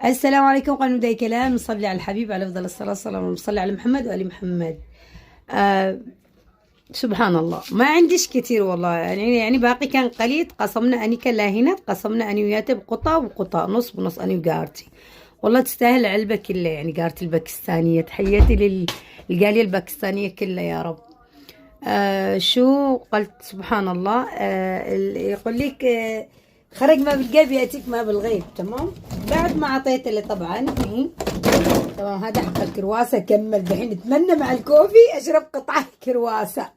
السلام عليكم. قبل نبدأ كلام نصلي على الحبيب على أفضل الصلاة والسلام، نصلي على محمد وآل محمد. سبحان الله، ما عنديش كتير والله، يعني باقي كان قليل. قسمنا أني كلاهنة، قسمنا أني وياته بقطة وقطة، نص بنص أني وقارتي. والله تستاهل علبة كلها، يعني قارتي الباكستانية. تحياتي للقالية الباكستانية كلها يا رب. شو قلت؟ سبحان الله. يقول لك خرج ما بالقلب يأتيك ما بالغيب. تمام. بعد ما عطيت له طبعا تمام. هذا حق الكرواسة. كمل دحين. اتمنى مع الكوفي اشرب قطعة كرواسة.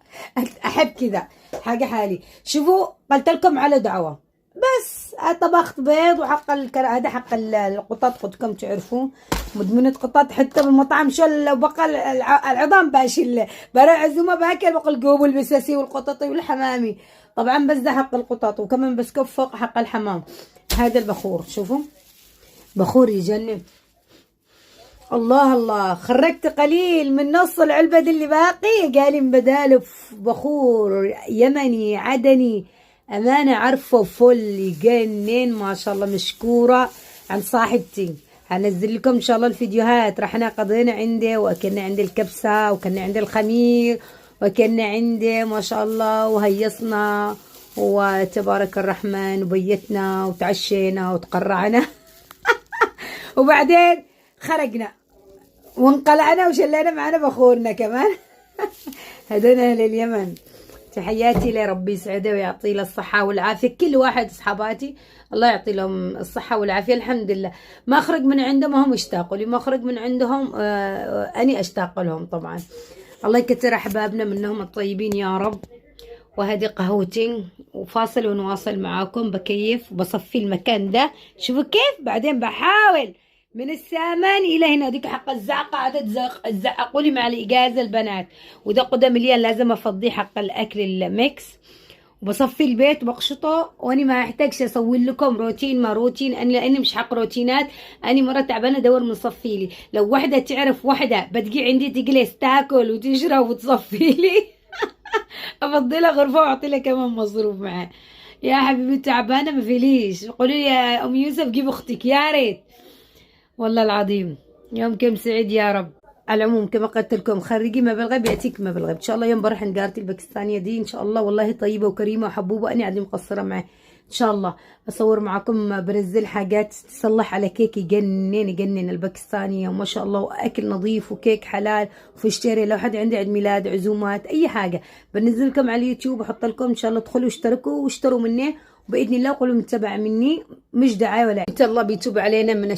احب كذا حاجة حالي. شوفوا، قلت لكم على دعوة بس. طبخت بيض وحق هذا حق القطط. خدكم تعرفون مدمنة قطط. حتى بالمطعم شل لو بقى العظام باشل برا عزومة باكل بقى القوب والبساسي والقططي والحمامي. طبعا بس ده حق القطط، وكمان بسكب فوق حق الحمام. هذا البخور شوفوا، بخور يجنن. الله الله، خرجت قليل من نص العلبة دي اللي باقي، قالي بداله بخور يمني عدني. أمانة عارفه فل يجنن ما شاء الله. مشكورة عن صاحبتي. هنزل لكم إن شاء الله الفيديوهات. رحنا قضينا عنده، وأكلنا عند الكبسة، وكنا عند الخمير، وكنا عنده ما شاء الله، وهيصنا وتبارك الرحمن، وبيتنا وتعشينا وتقرعنا وبعدين خرجنا وانقلعنا وشلينا معنا بخورنا كمان. هذول أهل اليمن. تحياتي له، ربي يسعده ويعطي له الصحة والعافية. كل واحد أصحاباتي الله يعطي لهم الصحة والعافية. الحمد لله ما أخرج من عندهم وهم يشتاقوا لي، ما أخرج من عندهم أني أشتاق لهم طبعا. الله يكثر أحبابنا منهم الطيبين يا رب. وهذه قهوتي، وفاصل ونواصل معاكم. بكيف وبصفي المكان ده. شوفوا كيف. بعدين بحاول من السامان الى هنا. ديك حق الزعقه قاعده تزعقوا لي مع الاجازه البنات. وده قدام مليان لازم افضيه حق الاكل الميكس. وبصفي البيت وبقشطه. واني ما احتاجش اسوي لكم روتين ما روتين، لاني مش حق روتينات. اني مره تعبانه ادور من صفي لي. لو وحده تعرف وحده بتجي عندي تجلس تاكل وتشرب وتصفي لي افضي لها غرفه واعطي لها كمان مصروف معاه. يا حبيبي تعبانه ما فيليش. قولوا لي يا ام يوسف جيب اختك يا ريت. والله العظيم يومكم سعيد يا رب. على العموم كما قلت لكم، خريجي ما بالغيب ياتيك ما بالغيب. ان شاء الله يوم بروح عند جارتي الباكستانيه دي ان شاء الله. والله طيبه وكريمه وحبوبه. اني عادي مقصره معاه ان شاء الله. اصور معكم بنزل حاجات تصلح على كيك يجنن يجنن الباكستانيه وما شاء الله. واكل نظيف وكيك حلال وفشتري. لو حد عنده عيد ميلاد عزومات اي حاجه بنزل لكم على اليوتيوب واحط لكم ان شاء الله. ادخلوا اشتركوا واشتروا مني، وباذن الله قولوا متبع مني. مش دعايه ولا الله بيتوب علينا من